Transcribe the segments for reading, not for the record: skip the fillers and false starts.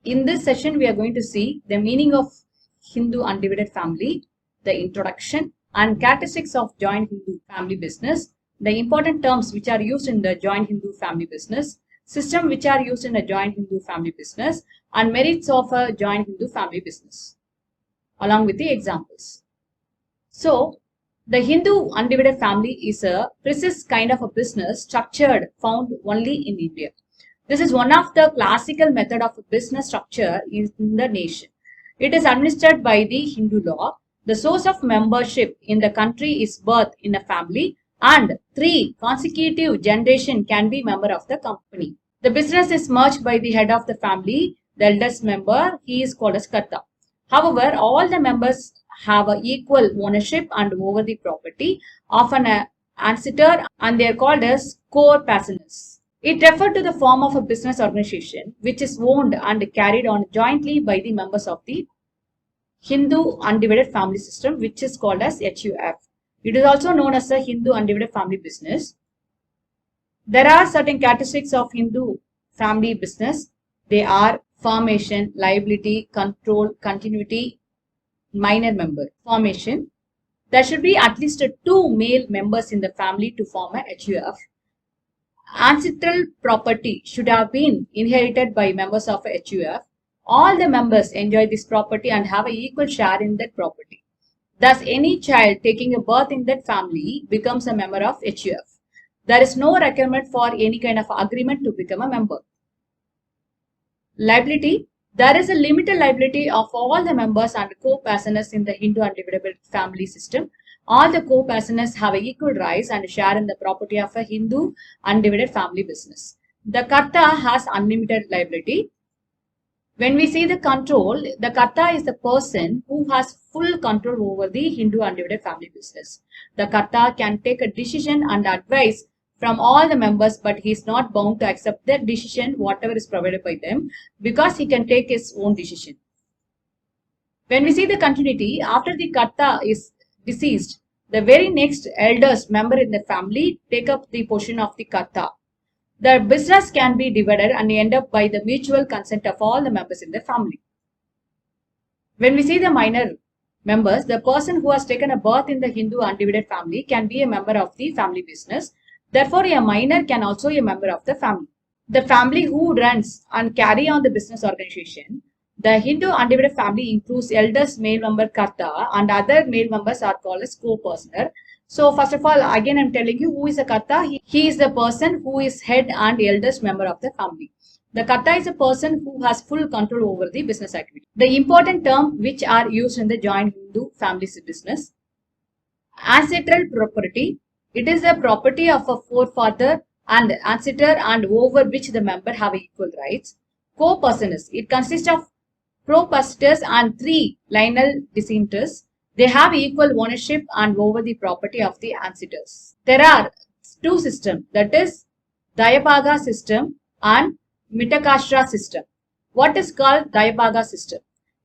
In this session, we are going to see the meaning of Hindu undivided family, the introduction, and characteristics of joint Hindu family business, the important terms which are used in the joint Hindu family business, system which are used in a joint Hindu family business, and merits of a joint Hindu family business, along with the examples. So, the Hindu undivided family is a precise kind of a business structured found only in India. This is one of the classical method of business structure in the nation. It is administered by the Hindu law. The source of membership in the country is birth in a family, and 3 consecutive generation can be member of the company. The business is merged by the head of the family, the eldest member. He is called as Karta. However, all the members have a equal ownership and over the property of an ancestor, and they are called as co-passionists. It referred to the form of a business organization which is owned and carried on jointly by the members of the Hindu undivided family system, which is called as HUF. It is also known as the Hindu undivided family business. There are certain characteristics of Hindu family business. They are formation, liability, control, continuity, minor member. Formation. There should be at least 2 male members in the family to form a HUF. Ancestral property should have been inherited by members of a HUF. All the members enjoy this property and have an equal share in that property. Thus, any child taking a birth in that family becomes a member of HUF. There is no requirement for any kind of agreement to become a member. Liability. There is a limited liability of all the members and co-passionists in the Hindu undivided family system. All the co-passionists have equal rights and share in the property of a Hindu undivided family business. The Karta has unlimited liability. When we see the control, the Karta is the person who has full control over the Hindu undivided family business. The Karta can take a decision and advice from all the members, but he is not bound to accept the decision whatever is provided by them, because he can take his own decision. When we see the continuity, after the Karta is deceased, the very next eldest member in the family take up the position of the Karta. The business can be divided and end up by the mutual consent of all the members in the family. When we see the minor members, the person who has taken a birth in the Hindu undivided family can be a member of the family business. Therefore, a minor can also be a member of the family. The family who runs and carry on the business organization. The Hindu undivided family includes eldest male member Karta, and other male members are called as co-personer. So first of all, again I'm telling you who is a Karta. He is the person who is head and eldest member of the family. The Karta is a person who has full control over the business activity. The important terms which are used in the joint Hindu family business. Ancestral property. It is the property of a forefather and ancestor and over which the member have equal rights. Co-personers. It consists of proprietors and 3 lineal descendants. They have equal ownership and over the property of the ancestors. There are 2 systems, that is Dayabhaga system and Mitakashra system. What is called Dayabhaga system?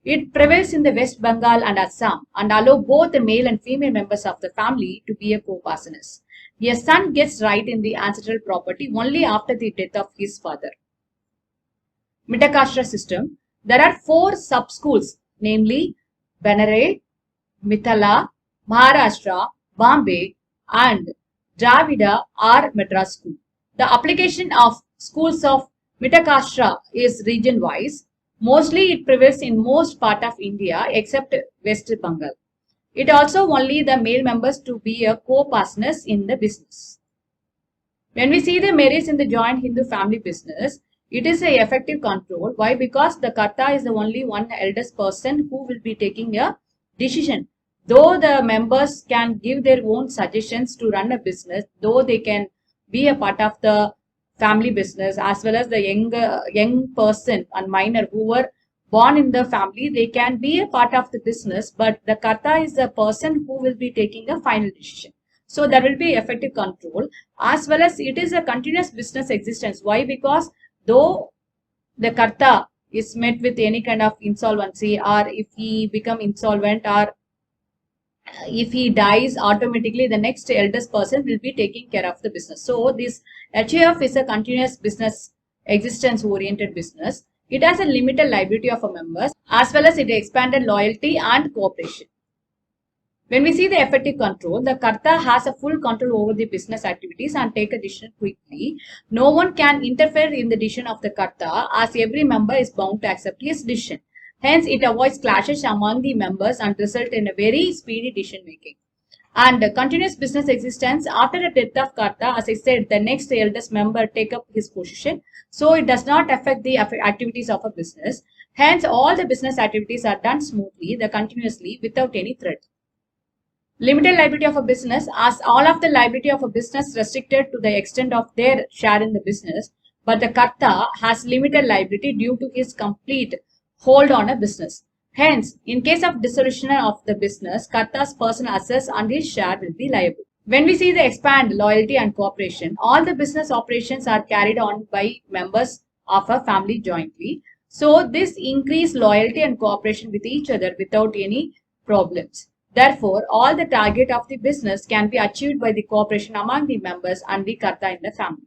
It prevails in the West Bengal and Assam and allow both the male and female members of the family to be a co-passionists. A son gets right in the ancestral property only after the death of his father. Mitakashra system. There are 4 sub-schools, namely Banare, Mithila, Maharashtra, Bombay, and Dravida or Madras school. The application of schools of Mitakashra is region-wise. Mostly it prevails in most part of India except West Bengal. It also only the male members to be a co-partners in the business. When we see the merits in the joint Hindu family business, it is a effective control. Why? Because the Karta is the only one eldest person who will be taking a decision. Though the members can give their own suggestions to run a business, though they can be a part of the family business, as well as the young person and minor who were born in the family, they can be a part of the business, but the Karta is the person who will be taking a final decision. So there will be effective control, as well as it is a continuous business existence. Why? Because though the Karta is met with any kind of insolvency, or if he become insolvent, or if he dies, automatically the next eldest person will be taking care of the business. So this HUF is a continuous business existence oriented business. It has a limited liability of members as well as it expanded loyalty and cooperation. When we see the effective control, the Karta has a full control over the business activities and take a decision quickly. No one can interfere in the decision of the Karta as every member is bound to accept his decision. Hence, it avoids clashes among the members and result in a very speedy decision making. And continuous business existence after the death of Karta, as I said, the next eldest member take up his position. So it does not affect the activities of a business. Hence, all the business activities are done smoothly, continuously without any threat. Limited liability of a business, as all of the liability of a business restricted to the extent of their share in the business, but the Karta has limited liability due to his complete hold on a business. Hence, in case of dissolution of the business, Karta's personal assets and his share will be liable. When we see the expand loyalty and cooperation, all the business operations are carried on by members of a family jointly. So this increase loyalty and cooperation with each other without any problems. Therefore, all the target of the business can be achieved by the cooperation among the members and the Karta in the family.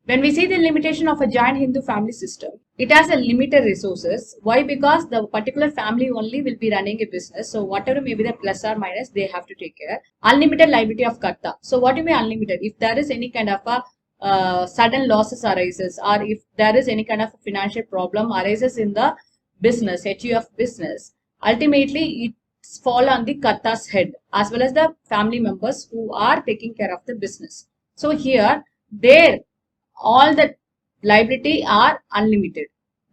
When we see the limitation of a giant Hindu family system, it has a limited resources. Why? Because the particular family only will be running a business. So whatever may be the plus or minus, they have to take care. Unlimited liability of Karta. So what do you mean unlimited? If there is any kind of a sudden losses arises, or if there is any kind of financial problem arises in the business, HUF business, ultimately it fall on the Karta's head as well as the family members who are taking care of the business. So here, all the liability are unlimited.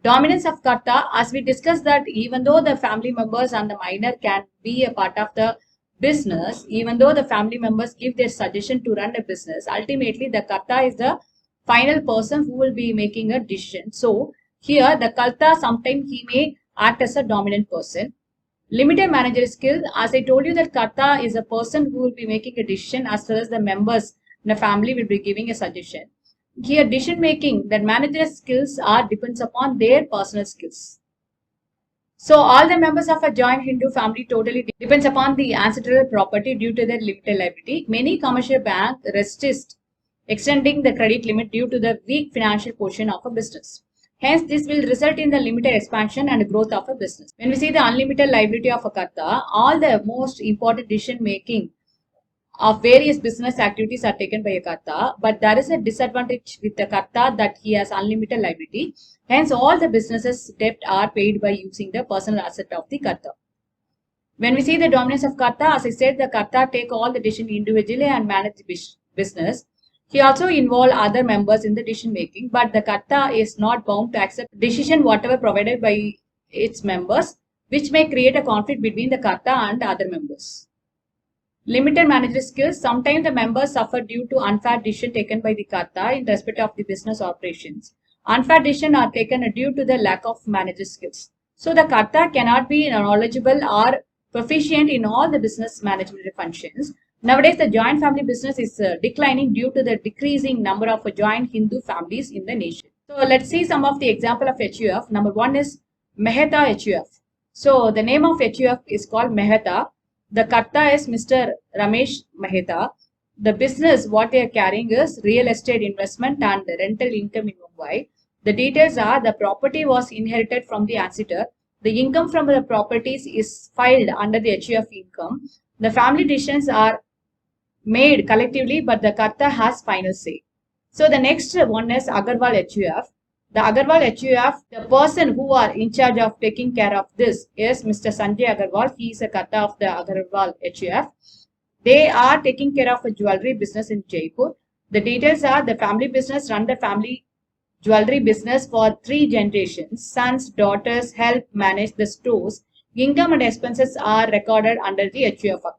Dominance of Karta, as we discussed that even though the family members and the minor can be a part of the business, even though the family members give their suggestion to run a business, ultimately the Karta is the final person who will be making a decision. So here the Karta sometimes he may act as a dominant person. Limited managerial skill, as I told you that Karta is a person who will be making a decision as well as the members in the family will be giving a suggestion. Here decision making, that managerial skills are depends upon their personal skills. So all the members of a joint Hindu family totally depends upon the ancestral property due to their limited liability. Many commercial banks resist extending the credit limit due to the weak financial position of a business. Hence, this will result in the limited expansion and growth of a business. When we see the unlimited liability of a Karta, all the most important decision making of various business activities are taken by a Karta, but there is a disadvantage with the Karta that he has unlimited liability. Hence, all the businesses debt are paid by using the personal asset of the Karta. When we see the dominance of Karta, as I said, the Karta take all the decision individually and manage the business. He also involve other members in the decision making, but the Karta is not bound to accept decision whatever provided by its members, which may create a conflict between the Karta and other members. Limited managerial skills. Sometimes the members suffer due to unfair decision taken by the Karta in respect of the business operations. Unfair decisions are taken due to the lack of managerial skills. So the Karta cannot be knowledgeable or proficient in all the business management functions. Nowadays, the joint family business is declining due to the decreasing number of joint Hindu families in the nation. So let's see some of the example of HUF. Number one is Mehta HUF. So the name of HUF is called Mehta. The Karta is Mr. Ramesh Mehta. The business what they are carrying is real estate investment and rental income in Mumbai. The details are the property was inherited from the ancestor. The income from the properties is filed under the HUF income. The family decisions are made collectively, but the Karta has final say. So the next one is Agarwal HUF. The Agarwal HUF, the person who are in charge of taking care of this is Mr. Sanjay Agarwal. He is a Karta of the Agarwal HUF. They are taking care of a jewelry business in Jaipur. The details are the family business run the family jewelry business for 3 generations. Sons, daughters help manage the stores. Income and expenses are recorded under the HUF account.